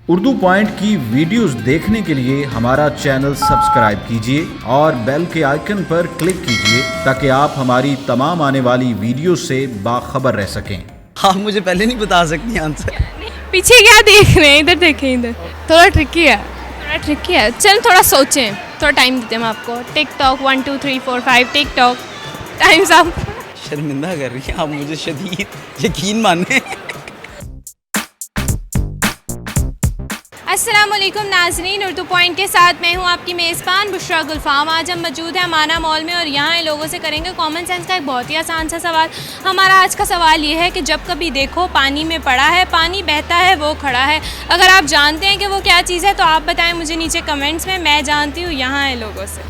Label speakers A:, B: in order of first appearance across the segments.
A: Urdu point की videos देखने के लिए हमारा चैनल सब्सक्राइब कीजिए और बेल के आइकन पर क्लिक कीजिए ताकि आप हमारी तमाम आने वाली वीडियो से बाखबर रह सकें।
B: आप मुझे पहले नहीं बता सकती आंसर।
C: पीछे क्या देख रहे हैं? इधर देखें, इधर। थोड़ा ट्रिकी है। चल थोड़ा सोचें, थोड़ा टाइम देते हैं हम आपको। TikTok 1 2 3 4 5 TikTok times up.
B: शर्मिंदा कर रही हैं आप मुझे, शदीद यकीन माने।
C: अस्सलामुअलैकुम नाज़रीन, उर्दू पॉइंट के साथ मैं हूं आपकी मेज़बान बुशरा गुलफाम। आज हम मौजूद हैं अमाना मॉल में और यहाँ लोगों से करेंगे कॉमन सेंस का एक बहुत ही आसान सा सवाल। हमारा आज का सवाल ये है कि जब कभी देखो पानी में पड़ा है, पानी बहता है, वो खड़ा है। अगर आप जानते हैं कि वो क्या चीज़ है तो आप बताएं मुझे नीचे कमेंट्स में। मैं जानती हूँ यहाँ है लोगों से।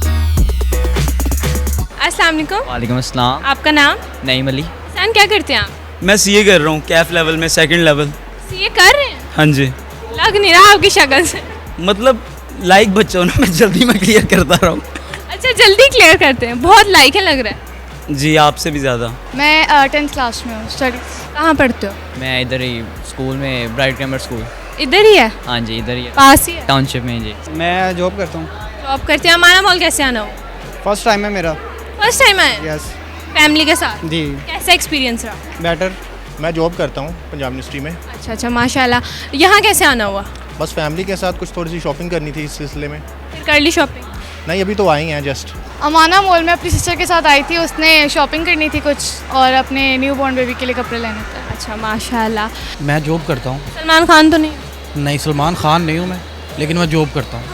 C: अस्सलाम वालेकुम।
B: वालेकुम अस्सलाम।
C: आपका नाम?
B: नईम अली।
C: सन क्या करते हैं आप?
B: मैं सीए कर रहा हूँ, कैफ लेवल में, सेकंड लेवल।
C: सीए कर रहे हैं?
B: हाँ जी।
C: लग नहीं रहा आपकी शक्ल से।
B: मतलब लाइक बच्चा हो ना, मैं जल्दी में क्लियर करता रहा हूँ।
C: अच्छा, जल्दी क्लियर करते हैं, बहुत लाइक है लग रहा है।
B: जी, आपसे भी ज़्यादा।
D: मैं 10th क्लास में हूँ, स्टडीज।
C: कहाँ पढ़ते हो?
E: मैं इधर ही स्कूल में, ब्राइट कैम्बर स्कूल।
C: इधर ही है?
E: हाँ जी, इधर ही है,
C: पास ही है?
E: टाउनशिप में जी।
F: मैं जॉब करता हूँ।
C: जॉब करते हैं। हमारा मॉल कैसे आना हो?
F: फर्स्ट टाइम है मेरा।
C: फर्स्ट टाइम आए?
F: यस
C: फैमिली के साथ?
F: जी।
C: कैसा एक्सपीरियंस रहा?
F: बेटर।
G: मैं जॉब करता हूँ पंजाब यूनिवर्सिटी में।
C: अच्छा, माशाल्लाह। यहाँ कैसे आना हुआ?
G: बस फैमिली के साथ कुछ थोड़ी सी शॉपिंग करनी थी, इस सिलसिले में।
C: फिर कर ली शॉपिंग?
G: नहीं, अभी तो आई हैं जस्ट।
D: अमाना मॉल में अपनी सिस्टर के साथ आई थी, उसने शॉपिंग करनी थी कुछ और अपने न्यू बॉर्न बेबी के लिए कपड़े लेने थे।
C: अच्छा, माशाल्लाह।
H: मैं जॉब करता हूँ।
C: सलमान खान तो नहीं?
H: नहीं, सलमान खान नहीं हूँ मैं, लेकिन मैं जॉब करता हूँ।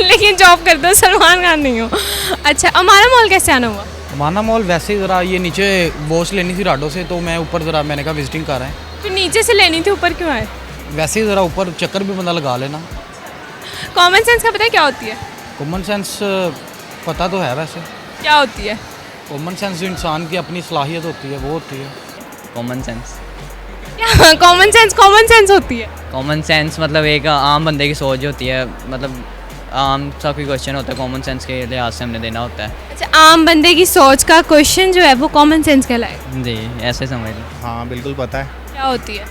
C: लेकिन जॉब करते हो, सलमान खान नहीं हो। अच्छा, हमारा मॉल कैसे आना हुआ?
H: माना मॉल वैसे ही ज़रा ये नीचे वॉच लेनी थी राडो से, तो मैं ऊपर ज़रा मैंने कहा विजिटिंग कर रहे हैं।
C: फिर नीचे से लेनी थी, ऊपर क्यों आए?
H: वैसे ही ज़रा ऊपर चक्कर भी बंदा लगा लेना।
C: कॉमन सेंस का पता है क्या होती है?
H: कॉमन सेंस पता तो है वैसे।
C: क्या होती है?
H: कॉमन सेंस जो इंसान की अपनी सलाहियत होती है वो होती है
E: कॉमन सेंस।
C: क्या कॉमन सेंस होती है?
E: कॉमन सेंस मतलब एक आम बंदे की सोच होती है, मतलब आम सा कोई क्वेश्चन होता है, कॉमन सेंस के लिहाज से हमने देना होता है।
C: अच्छा, आम बंदे की सोच का क्वेश्चन जो है वो कॉमन सेंस कहलाएगा?
E: जी, ऐसे समझ लो।
G: हाँ बिल्कुल पता है।
C: क्या होती है?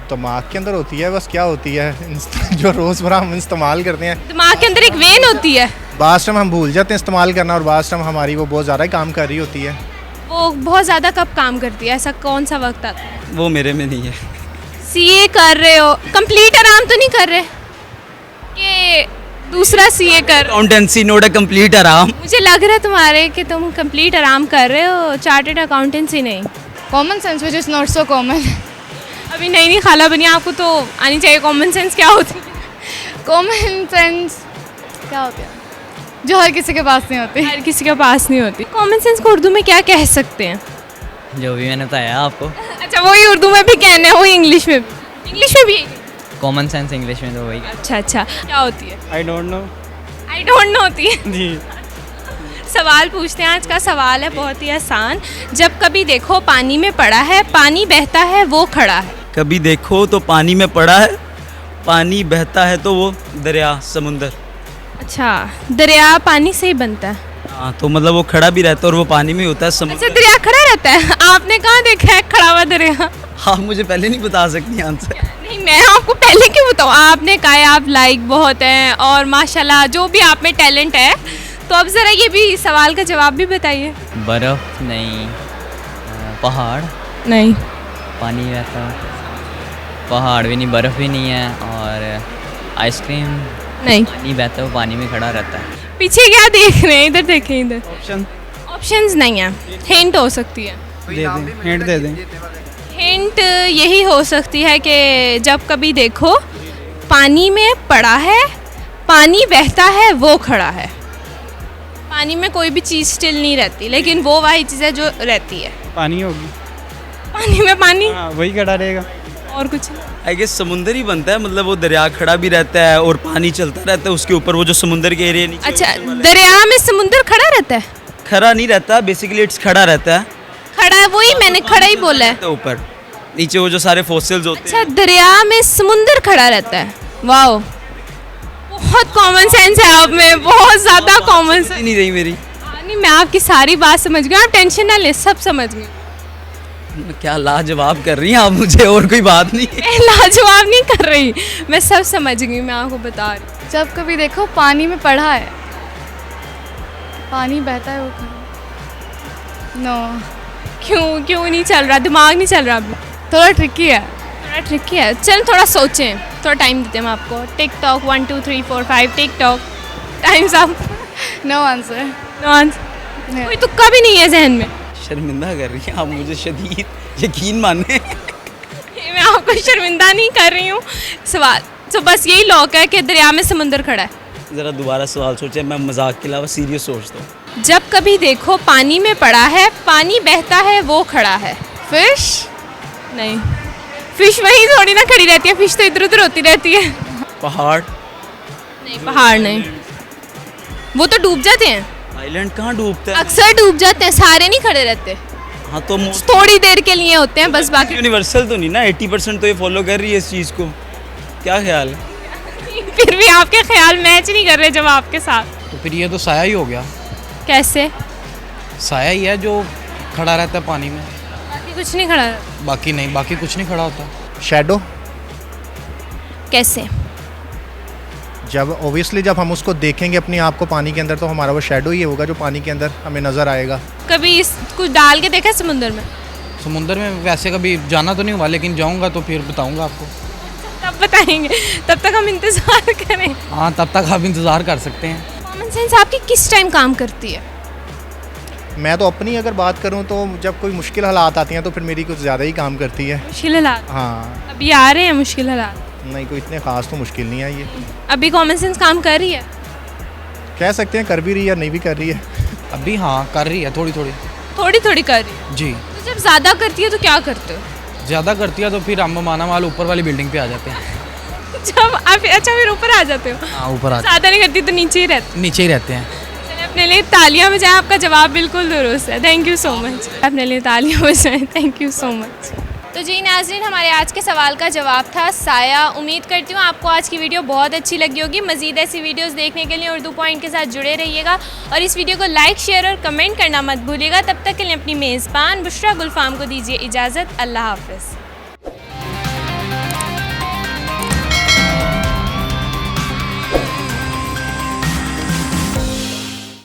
G: दिमाग के अंदर होती है, बस क्या होती है जो रोज़मर्रा हम इस्तेमाल करते हैं।
C: दिमाग के अंदर एक वेन होती है।
G: बास टाइम हम भूल जाते हैं इस्तेमाल करना, और बास टाइम हमारी वो बहुत ज़्यादा काम कर रही होती है।
C: वो बहुत ज़्यादा कब काम करती है? ऐसा कौन सा वक्त आता है?
B: वो मेरे में नहीं है।
C: सीए कर रहे हो, कंप्लीट आराम तो नहीं कर रहे कि दूसरा सीए कर?
B: अकाउंटेंसी नोट अ कंप्लीट आराम।
C: मुझे लग रहा है तुम्हारे कि तुम कंप्लीट आराम कर रहे हो, चार्टर्ड अकाउंटेंसी नहीं।
D: Common sense which is not so common.
C: अभी नई नई खाला बनी, आपको तो आनी चाहिए कॉमन सेंस। क्या होती है?
D: कॉमन सेंस क्या होता है जो हर किसी के पास नहीं होती?
C: हर किसी के पास नहीं होती। कॉमन सेंस को उर्दू में क्या कह सकते हैं?
E: जो भी मैंने बताया आपको।
C: अच्छा, वही उर्दू में भी कहना है, वही इंग्लिश में भी? इंग्लिश में भी?
E: कॉमन सेंस इंग्लिश में तो वही।
C: अच्छा, क्या होती है?
F: I don't know.
C: I don't know होती है?
F: जी।
C: सवाल पूछते हैं। आज का सवाल है बहुत ही आसान। जब कभी देखो पानी में पड़ा है, पानी बहता है, वो खड़ा है।
B: कभी देखो तो पानी में पड़ा है, पानी बहता है तो वो दरिया, समुंदर।
C: अच्छा, दरिया पानी से ही बनता है?
B: हाँ, तो मतलब वो खड़ा भी रहता है और वो पानी में होता है,
C: अच्छा,
B: समुंदर।
C: दरिया खड़ा रहता है? आपने कहाँ देखा है खड़ा हुआ दरिया?
B: आप मुझे पहले नहीं बता सकती आंसर।
C: नहीं, मैं आपको पहले क्यों बताऊँ? आपने कहा है आप लाइक बहुत हैं और माशाल्लाह जो भी आप में टैलेंट है, तो अब ज़रा ये भी सवाल का जवाब भी बताइए।
E: बर्फ़ नहीं, पहाड़
C: नहीं।
E: पानी रहता, पहाड़ भी नहीं, बर्फ़ भी नहीं है, और आइसक्रीम
C: नहीं।
E: पानी बहता है, वो पानी में खड़ा रहता है।
C: पीछे क्या देख रहे हैं? इधर देखें, इधर।
F: ऑप्शन
C: ऑप्शंस नहीं है, हिंट हो सकती है।
F: दे दें, हिंट दे दें।
C: हिंट यही हो सकती है कि जब कभी देखो पानी में पड़ा है, पानी बहता है, वो खड़ा है। पानी में कोई भी चीज़ स्टिल नहीं रहती, लेकिन वो वही चीज़ है जो रहती है।
F: पानी होगी।
C: पानी में पानी?
F: हाँ, वही खड़ा रहेगा।
C: और कुछ नहीं?
B: आई गेस समुंदर ही बनता है, मतलब वो दरिया खड़ा भी रहता है और पानी चलता रहता है उसके ऊपर, वो जो समुंदर के एरिया नीचे।
C: अच्छा, दरिया में समुंदर खड़ा रहता है?
B: खड़ा नहीं रहता, बेसिकली इट्स खड़ा रहता है।
C: खड़ा है, वही मैंने खड़ा ही बोला है।
B: तो ऊपर नीचे वो जो सारे फॉसिल्स होते
C: अच्छा, दरिया में समुंदर खड़ा रहता है। वाओ, बहुत कॉमन सेंस है आप में, बहुत ज़्यादा कॉमन सेंस।
B: नहीं रही मेरी।
C: नहीं, मैं आपकी सारी बात समझ गई, आप टेंशन ना ले, सब समझ गई।
B: क्या लाजवाब कर रही हैं आप मुझे, और कोई बात नहीं।
C: मैं लाजवाब नहीं कर रही, मैं सब समझ गई, मैं आपको बता रही हूँ।
D: जब कभी देखो पानी में पड़ा है, पानी बहता है वो नो।
C: क्यों नहीं चल रहा, दिमाग नहीं चल रहा अभी?
D: थोड़ा ट्रिकी है।
C: थोड़ा ट्रिकी है, चल थोड़ा सोचें, थोड़ा टाइम देते हैं हम आपको। Tick tock 1 2 3 4 5 tick tock, times up.
D: No answer.
C: No answer, कोई तुक्का भी नहीं है जहन में?
B: शर्मिंदा कर रही हैं आप मुझे, शदीद यकीन माने।
C: मैं आपको शर्मिंदा नहीं कर रही हूँ। सवाल तो बस यही लॉक है कि दरिया में समुंदर खड़ा है।
B: ज़रा दोबारा सवाल सोचें, मैं मजाक के अलावा सीरियस सोचता हूँ।
C: जब कभी देखो पानी में पड़ा है, पानी बहता है वो खड़ा है।
D: फिश?
C: नहीं, फिश वहीं थोड़ी ना खड़ी रहती है, फिश तो इधर उधर होती रहती है।
B: पहाड़?
C: नहीं, पहाड़ नहीं, वो तो डूब जाते हैं।
B: आइलैंड कहाँ डूबता है?
C: अक्सर डूब जाते हैं, सारे नहीं खड़े रहते,
B: हाँ तो
C: थोड़ी देर के लिए होते हैं बस, बाकी
B: यूनिवर्सल तो नहीं ना, 80% तो ये फॉलो कर रही है इस चीज़ को। क्या ख्याल है?
C: फिर भी आपके ख्याल मैच नहीं कर रहे जब आपके साथ।
H: तो फिर ये तो साया ही हो गया।
C: कैसे?
H: साया ही है जो खड़ा रहता है पानी में,
C: बाकी कुछ नहीं खड़ा रहता।
H: बाकी नहीं, बाकी कुछ नहीं खड़ा होता।
G: शेडो,
C: कैसे?
G: जब ओबियसली जब हम उसको देखेंगे अपने आप को पानी के अंदर, तो हमारा वो शेडो ही होगा जो पानी के अंदर हमें नज़र आएगा।
C: कभी इस कुछ डाल के देखा है समुंदर में?
H: समुंदर में वैसे कभी जाना तो नहीं हुआ, लेकिन जाऊंगा तो फिर बताऊंगा आपको।
C: तब बताएंगे, तब तक हम इंतजार करें।
H: हाँ, तब तक आप इंतज़ार कर सकते हैं।
C: कॉमन सेंस आपकी किस टाइम काम करती है?
G: मैं तो अपनी अगर बात करूं तो जब कोई मुश्किल हालात आती हैं तो फिर मेरी कुछ ज़्यादा ही काम करती है।
C: मुश्किल हालात?
G: हाँ,
C: अभी आ रहे हैं मुश्किल हालात?
G: नहीं कोई इतने ख़ास तो मुश्किल नहीं आई है।
C: अभी कॉमन सेंस काम कर रही है?
G: कह सकते हैं कर भी रही है या नहीं भी कर रही है।
H: अभी हाँ कर रही है, थोड़ी थोड़ी।
C: थोड़ी थोड़ी कर रही है।
H: जी।
C: तो जब ज़्यादा करती है तो क्या करते हो?
H: ज़्यादा करती है तो फिर हम माना माल ऊपर वाली बिल्डिंग पे आ जाते हैं।
C: जब आप अच्छा फिर ऊपर आ जाते हो?
H: हाँ, ऊपर आ
C: ज़्यादा नहीं करती तो नीचे ही रहते?
H: नीचे ही रहते हैं।
C: चलिए, अपने लिए तालियां बजाएं, आपका जवाब बिल्कुल दुरुस्त है। Thank you so much. अपने लिए तालियां बजाएं, थैंक यू सो मच। तो जी नाज़रीन, हमारे आज के सवाल का जवाब था साया। उम्मीद करती हूँ आपको आज की वीडियो बहुत अच्छी लगी होगी। मज़ीद ऐसी वीडियोस देखने के लिए उर्दू पॉइंट के साथ जुड़े रहिएगा और इस वीडियो को लाइक, शेयर और कमेंट करना मत भूलिएगा। तब तक के लिए अपनी मेज़बान बुशरा गुलफाम को दीजिए इजाज़त। अल्लाह हाफ़िज़।